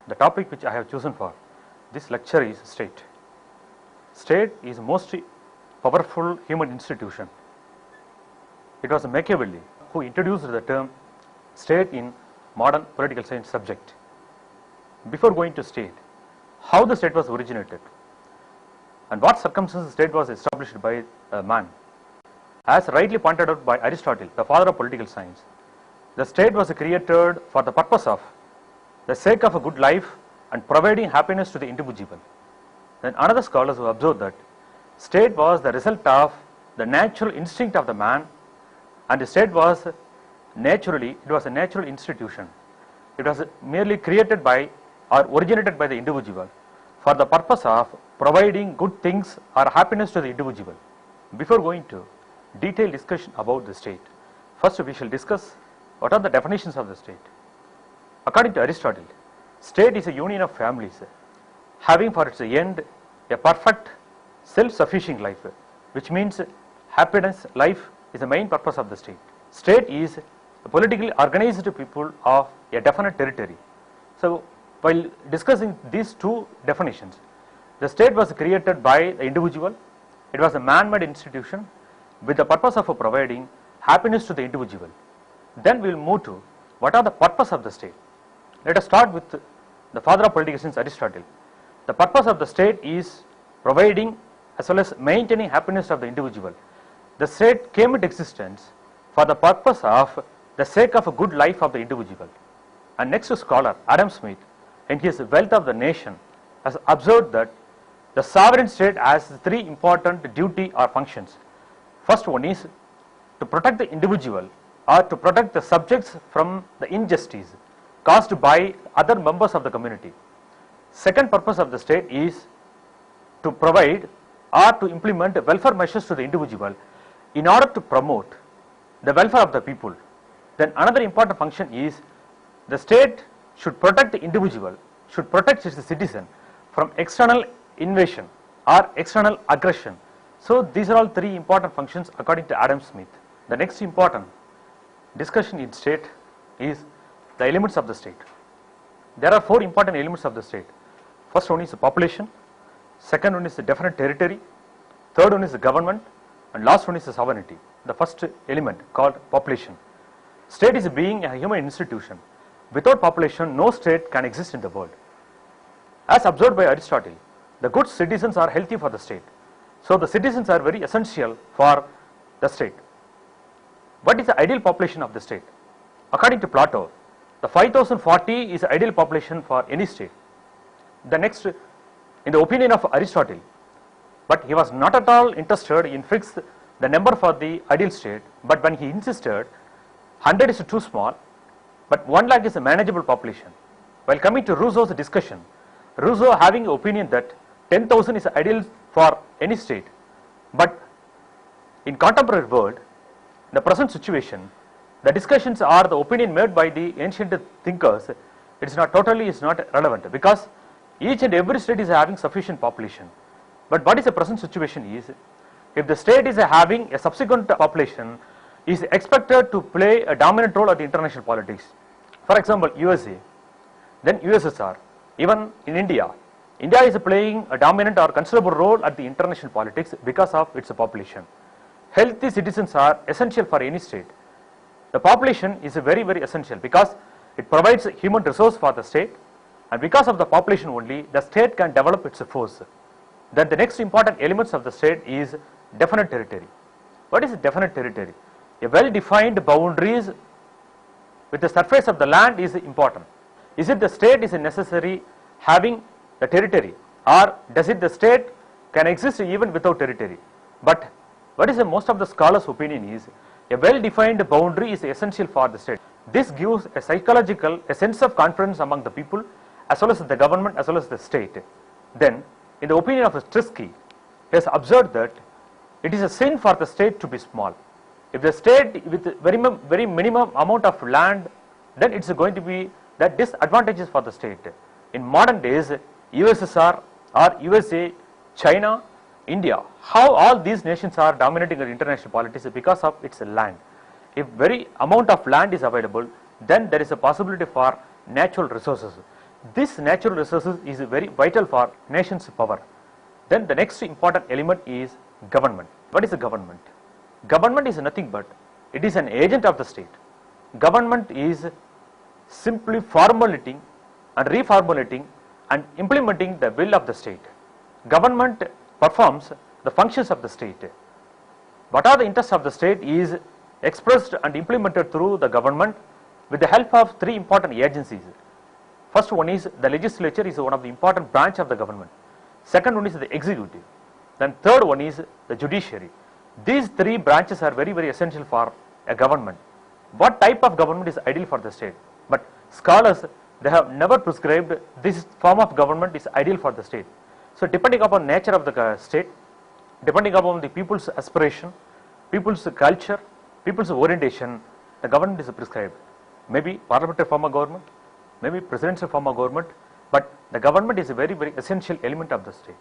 The topic which I have chosen for this lecture is state. State is most powerful human institution. It was Machiavelli who introduced the term state in modern political science subject. Before going to state, how the state was originated and what circumstances state was established by a man. As rightly pointed out by Aristotle, the father of political science, the state was created for the purpose of the sake of a good life and providing happiness to the individual. Then another scholars who observed that state was the result of the natural instinct of the man, and the state was a natural institution. It was merely created by or originated by the individual for the purpose of providing good things or happiness to the individual. Before going to detailed discussion about the state, first we shall discuss what are the definitions of the state. According to Aristotle, state is a union of families having for its end a perfect self-sufficient life, which means happiness, life is the main purpose of the state. State is a politically organized people of a definite territory. So while discussing these two definitions, the state was created by the individual. It was a man-made institution with the purpose of providing happiness to the individual. Then we will move to what are the purpose of the state. Let us start with the father of political science, Aristotle. The purpose of the state is providing as well as maintaining happiness of the individual. The state came into existence for the purpose of the sake of a good life of the individual. And next scholar, Adam Smith, in his Wealth of the Nation, has observed that the sovereign state has three important duty or functions. First one is to protect the individual or to protect the subjects from the injustice caused by other members of the community. Second purpose of the state is to provide or to implement welfare measures to the individual in order to promote the welfare of the people. Then another important function is the state should protect the individual, should protect its citizen from external invasion or external aggression. So these are all three important functions according to Adam Smith. The next important discussion in state is the elements of the state. There are four important elements of the state. First one is the population, second one is the definite territory, third one is the government, and last one is the sovereignty. The first element called population. State is being a human institution. Without population, no state can exist in the world. As observed by Aristotle, the good citizens are healthy for the state. So the citizens are very essential for the state. What is the ideal population of the state? According to Plato, the 5040 is the ideal population for any state. The next, in the opinion of Aristotle, but he was not at all interested in fix the number for the ideal state, but when he insisted 100 is too small, but 1 lakh is a manageable population. While coming to Rousseau's discussion, Rousseau having the opinion that 10,000 is ideal for any state, but in contemporary world, the present situation, the discussions are the opinion made by the ancient thinkers, it is not relevant because each and every state is having sufficient population. But what is the present situation is, if the state is having a subsequent population, is expected to play a dominant role at the international politics. For example, USA, then USSR, even in India. India is playing a dominant or considerable role at the international politics because of its population. Healthy citizens are essential for any state. The population is very essential because it provides human resource for the state, and because of the population only, the state can develop its force. Then the next important elements of the state is definite territory. What is definite territory? A well-defined boundaries with the surface of the land is important. Is it the state is necessary having the territory, or does it the state can exist even without territory? But what is the most of the scholars' opinion is a well-defined boundary is essential for the state. This gives a sense of confidence among the people as well as the government as well as the state. Then in the opinion of Trisky, he has observed that it is a sin for the state to be small. If the state with very minimum amount of land, then it's going to be that disadvantages for the state. In modern days, USSR or USA, China, India, how all these nations are dominating the international politics because of its land. If very amount of land is available, then there is a possibility for natural resources. This natural resources is very vital for nation's power. Then the next important element is government. What is a government? Government is nothing but it is an agent of the state. Government is simply formulating and reformulating and implementing the will of the state. Government performs the functions of the state. What are the interests of the state is expressed and implemented through the government with the help of three important agencies. First one is the legislature is one of the important branch of the government. Second one is the executive. Then third one is the judiciary. These three branches are very, very essential for a government. What type of government is ideal for the state? But scholars, they have never prescribed this form of government is ideal for the state. So depending upon nature of the state, depending upon the people's aspiration, people's culture, people's orientation, the government is prescribed. Maybe parliamentary form of government, maybe presidential form of government, but the government is a very, very essential element of the state.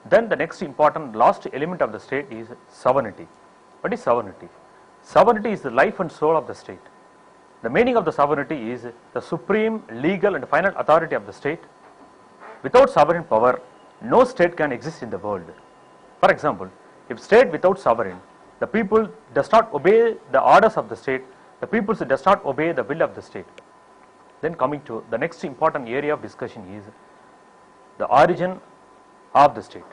Then the next important last element of the state is sovereignty. What is sovereignty? Sovereignty is the life and soul of the state. The meaning of the sovereignty is the supreme legal and final authority of the state. Without sovereign power, no state can exist in the world. For example, if state without sovereign, the people does not obey the orders of the state, the people does not obey the will of the state. Then coming to the next important area of discussion is the origin of the state.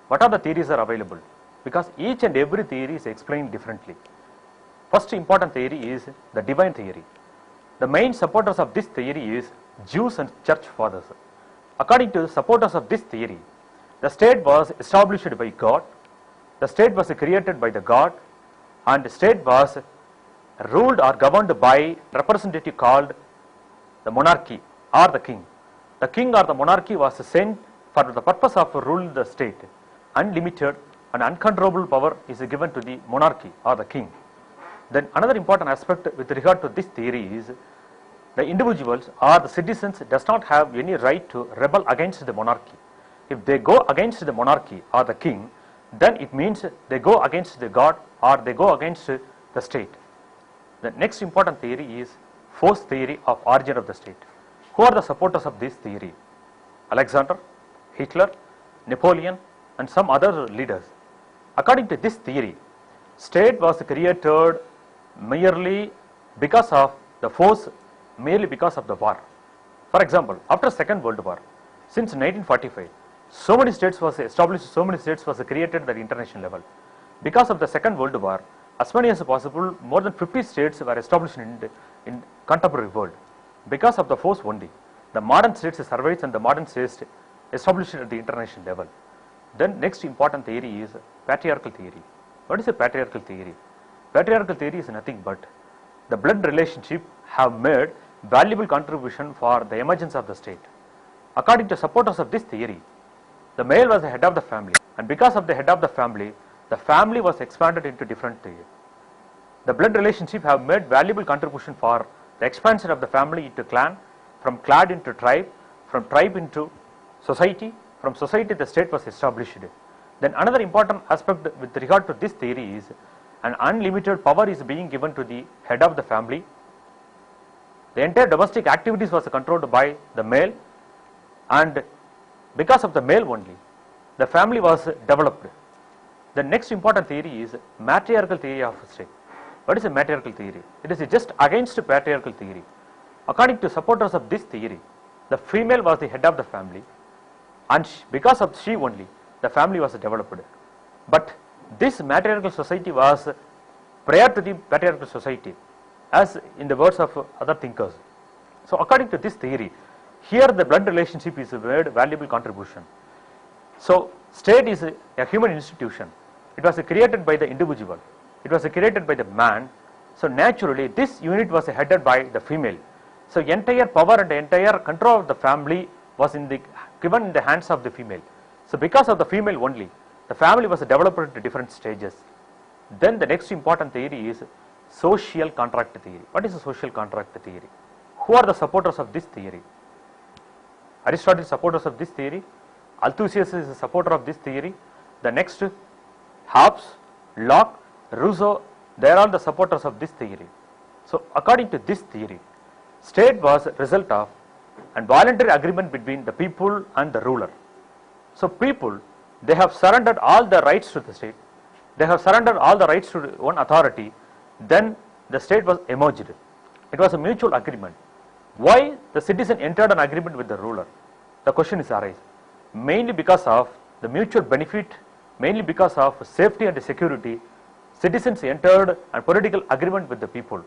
What are the theories are available? Because each and every theory is explained differently. First important theory is the divine theory. The main supporters of this theory is Jews and church fathers. According to the supporters of this theory, the state was established by God, the state was created by the God, and the state was ruled or governed by representative called the monarchy or the king. The king or the monarchy was sent for the purpose of ruling the state. Unlimited and uncontrollable power is given to the monarchy or the king. Then another important aspect with regard to this theory is the individuals or the citizens does not have any right to rebel against the monarchy. If they go against the monarchy or the king, then it means they go against the God or they go against the state. The next important theory is force theory of origin of the state. Who are the supporters of this theory? Alexander, Hitler, Napoleon, and some other leaders. According to this theory, state was created merely because of the force, merely because of the war. For example, after Second World War, since 1945, so many states was established, so many states was created at the international level. Because of the Second World War, as many as possible, more than 50 states were established in contemporary world. Because of the force only, the modern states survived and the modern states established at the international level. Then next important theory is patriarchal theory. What is a patriarchal theory? Patriarchal theory is nothing but the blood relationship have made valuable contribution for the emergence of the state. According to supporters of this theory, the male was the head of the family, and because of the head of the family was expanded into different theories. The blood relationship have made valuable contribution for the expansion of the family into clan, from clan into tribe, from tribe into society, from society the state was established. Then another important aspect with regard to this theory is an unlimited power is being given to the head of the family. The entire domestic activities was controlled by the male, and because of the male only, the family was developed. The next important theory is matriarchal theory of state. What is a matriarchal theory? It is just against patriarchal theory. According to supporters of this theory, the female was the head of the family, and because of she only, the family was developed. But this matriarchal society was prior to the patriarchal society, as in the words of other thinkers. So according to this theory, here the blood relationship is made valuable contribution. So state is a human institution. It was created by the individual. It was created by the man. So naturally this unit was headed by the female. So entire power and entire control of the family was given in the hands of the female. So because of the female only, the family was developed into different stages. Then the next important theory is social contract theory. What is a social contract theory? Who are the supporters of this theory? Aristotle is supporters of this theory. Althusius is a supporter of this theory. The next, Hobbes, Locke, Rousseau, they are all the supporters of this theory. So according to this theory, state was a result of and voluntary agreement between the people and the ruler. So people, they have surrendered all the rights to the state, they have surrendered all the rights to one authority, then the state was emerged. It was a mutual agreement. Why the citizen entered an agreement with the ruler? The question is arise. Mainly because of the mutual benefit, mainly because of safety and security, citizens entered a political agreement with the people.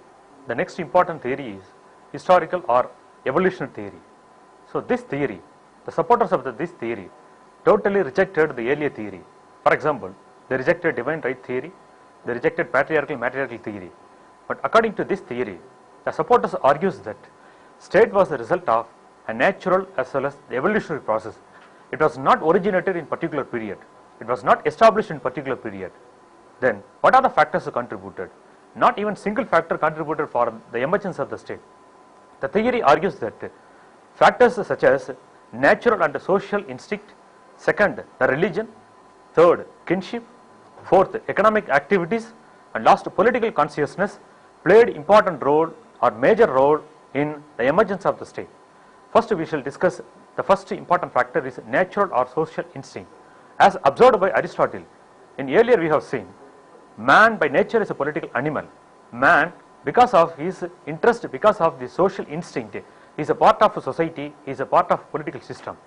The next important theory is historical or evolutionary theory. So this theory, the supporters of this theory totally rejected the earlier theory. For example, they rejected divine right theory, they rejected patriarchal matriarchal theory. But according to this theory, the supporters argues that state was the result of a natural as well as the evolutionary process. It was not originated in particular period. It was not established in particular period. Then what are the factors that contributed? Not even single factor contributed for the emergence of the state. The theory argues that factors such as natural and social instinct, second, the religion, third, kinship, fourth, economic activities, and last, political consciousness played important role or major role in the emergence of the state. First, we shall discuss the first important factor is natural or social instinct. As observed by Aristotle, in earlier we have seen, man by nature is a political animal. Man, because of his interest, because of the social instinct, is a part of a society, is a part of political system.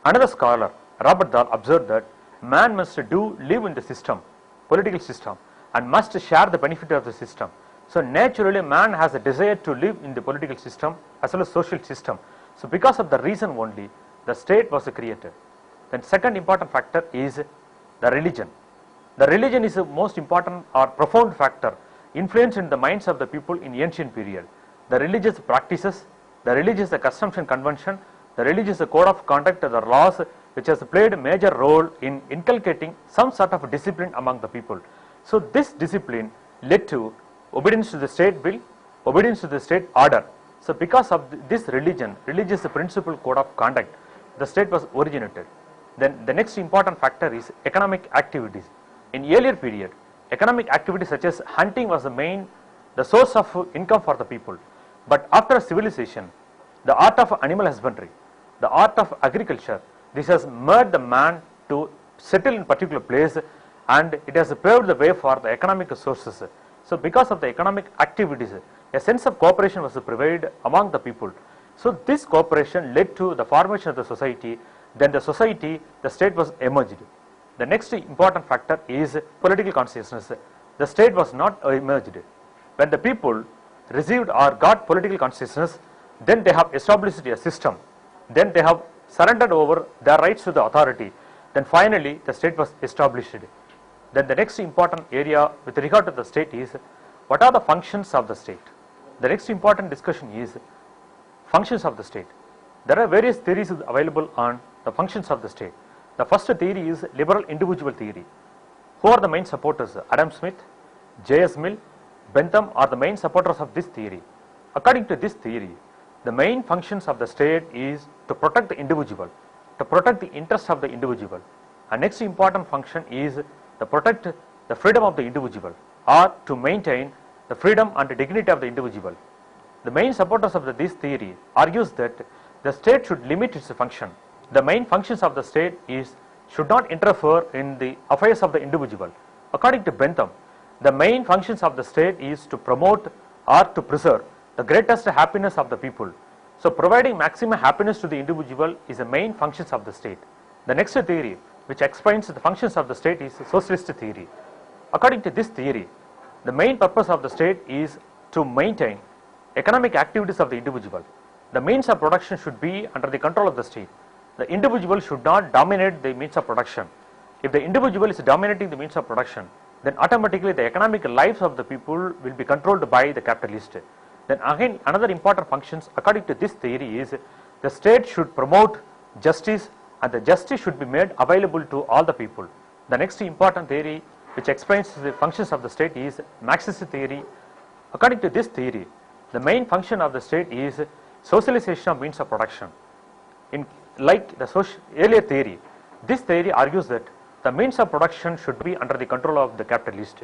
Another scholar, Robert Dahl, observed that man must live in the system, political system, and must share the benefit of the system. So naturally man has a desire to live in the political system as well as social system. So because of the reason only, the state was created. Then second important factor is the religion. The religion is the most important or profound factor influenced in the minds of the people in ancient period. The religious practices, the religious customs and convention, the religious code of conduct, the laws, which has played a major role in inculcating some sort of discipline among the people. So this discipline led to obedience to the state will, obedience to the state order. So because of this religion, religious principle code of conduct, the state was originated. Then the next important factor is economic activities. In earlier period, economic activities such as hunting was the source of income for the people. But after civilization, the art of animal husbandry, the art of agriculture, this has made the man to settle in particular place, and it has paved the way for the economic sources. So because of the economic activities, a sense of cooperation was provided among the people. So this cooperation led to the formation of the society. Then the society, the state was emerged. The next important factor is political consciousness. The state was not emerged. When the people received or got political consciousness, then they have established a system. Then they have surrendered over their rights to the authority. Then finally the state was established. Then the next important area with regard to the state is what are the functions of the state. The next important discussion is functions of the state. There are various theories available on the functions of the state. The first theory is liberal individual theory. Who are the main supporters? Adam Smith, J.S. Mill, Bentham are the main supporters of this theory. According to this theory, the main functions of the state is to protect the individual, to protect the interests of the individual. And next important function is to protect the freedom of the individual or to maintain the freedom and the dignity of the individual. The main supporters of this theory argues that the state should limit its function. The main functions of the state should not interfere in the affairs of the individual. According to Bentham, the main functions of the state is to promote or to preserve the greatest happiness of the people. So providing maximum happiness to the individual is the main functions of the state. The next theory which explains the functions of the state is socialist theory. According to this theory, the main purpose of the state is to maintain economic activities of the individual. The means of production should be under the control of the state. The individual should not dominate the means of production. If the individual is dominating the means of production, then automatically the economic lives of the people will be controlled by the capitalist. Then again, another important functions according to this theory is the state should promote justice, and the justice should be made available to all the people. The next important theory which explains the functions of the state is Marxist theory. According to this theory, the main function of the state is socialization of means of production. Like the earlier theory, this theory argues that the means of production should be under the control of the capitalist.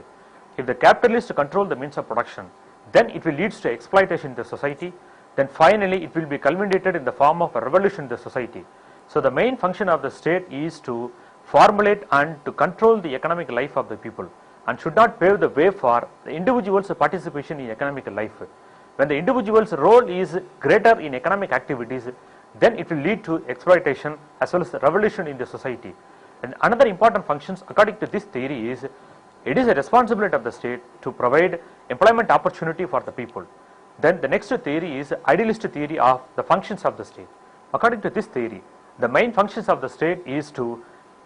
If the capitalist control the means of production, then it will lead to exploitation in the society. then finally it will be culminated in the form of a revolution in the society. So the main function of the state is to formulate and to control the economic life of the people, and should not pave the way for the individual's participation in economic life. When the individual's role is greater in economic activities, then it will lead to exploitation as well as revolution in the society. And another important functions according to this theory is, it is a responsibility of the state to provide employment opportunity for the people. Then the next theory is idealist theory of the functions of the state. According to this theory, the main functions of the state is to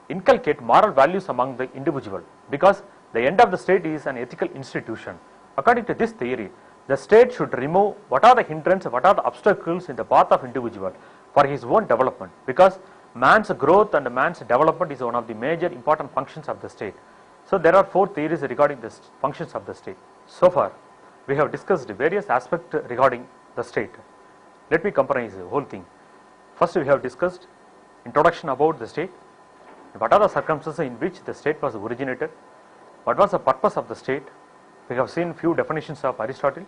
inculcate moral values among the individual, because the end of the state is an ethical institution. According to this theory, the state should remove what are the hindrances, what are the obstacles in the path of individual for his own development, because man's growth and man's development is one of the major important functions of the state. So there are 4 theories regarding the functions of the state. So far we have discussed various aspects regarding the state. Let me comprise the whole thing. First, we have discussed introduction about the state, what are the circumstances in which the state was originated, what was the purpose of the state. We have seen few definitions of Aristotle,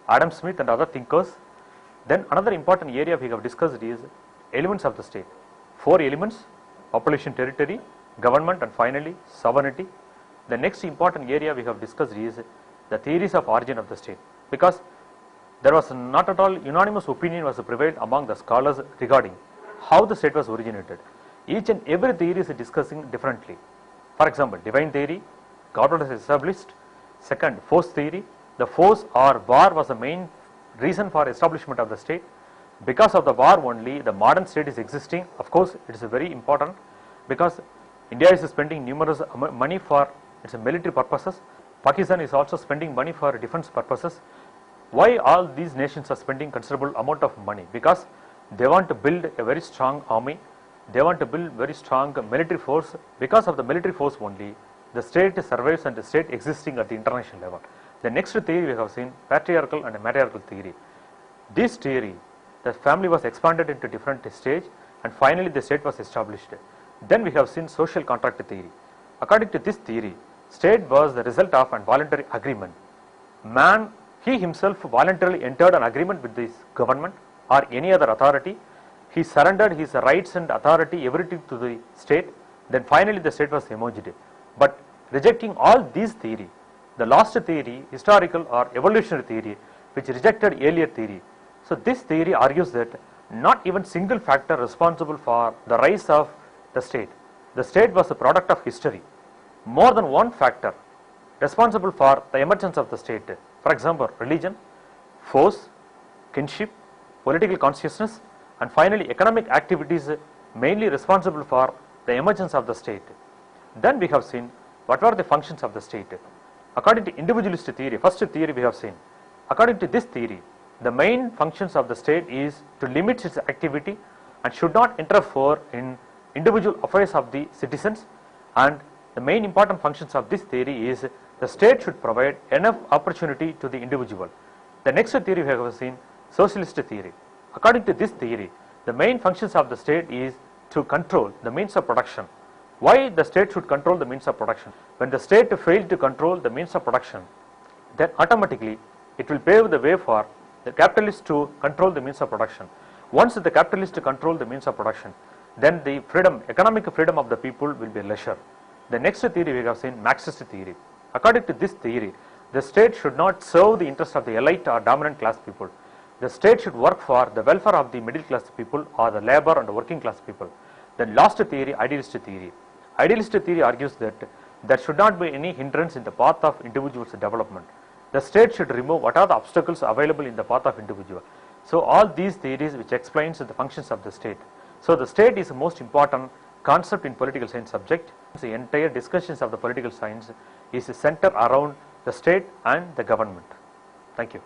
Adam Smith and other thinkers. Then another important area we have discussed is elements of the state. 4 elements: population, territory, government, and finally sovereignty. The next important area we have discussed is the theories of origin of the state, because there was not at all unanimous opinion was prevailed among the scholars regarding how the state was originated. Each and every theory is discussing differently. For example, divine theory, God was established. Second, force theory. The force or war was the main reason for establishment of the state. Because of the war only the modern state is existing. Of course, it is very important because India is spending numerous money for its military purposes. Pakistan is also spending money for defense purposes. Why all these nations are spending considerable amount of money? Because they want to build a very strong army. They want to build very strong military force. Because of the military force only, the state survives and the state existing at the international level. The next theory we have seen, patriarchal and matriarchal theory. This theory, the family was expanded into different stage and finally the state was established. Then we have seen social contract theory. According to this theory, state was the result of an voluntary agreement. Man, he himself voluntarily entered an agreement with this government or any other authority. He surrendered his rights and authority, everything to the state. Then finally the state was emerged. But rejecting all these theory, the last theory, historical or evolutionary theory, which rejected earlier theory. So this theory argues that not even single factor responsible for the rise of the state. The state was a product of history. More than one factor responsible for the emergence of the state. For example, religion, force, kinship, political consciousness, and finally economic activities mainly responsible for the emergence of the state. Then we have seen what were the functions of the state. According to individualist theory, first theory we have seen. According to this theory, the main functions of the state is to limit its activity and should not interfere in individual affairs of the citizens, and the main important functions of this theory is the state should provide enough opportunity to the individual. The next theory we have seen, socialist theory. According to this theory, the main functions of the state is to control the means of production. Why the state should control the means of production? When the state fails to control the means of production, then automatically it will pave the way for the capitalists to control the means of production. Once the capitalists control the means of production, then the freedom, economic freedom of the people will be lesser. The next theory we have seen, Marxist theory. According to this theory, the state should not serve the interest of the elite or dominant class people. The state should work for the welfare of the middle class people or the labor and the working class people. The last theory, idealist theory. Idealist theory argues that there should not be any hindrance in the path of individual's development. The state should remove what are the obstacles available in the path of individual. So all these theories which explains the functions of the state. So the state is the most important concept in political science subject. The entire discussions of the political science is centered around the state and the government. Thank you.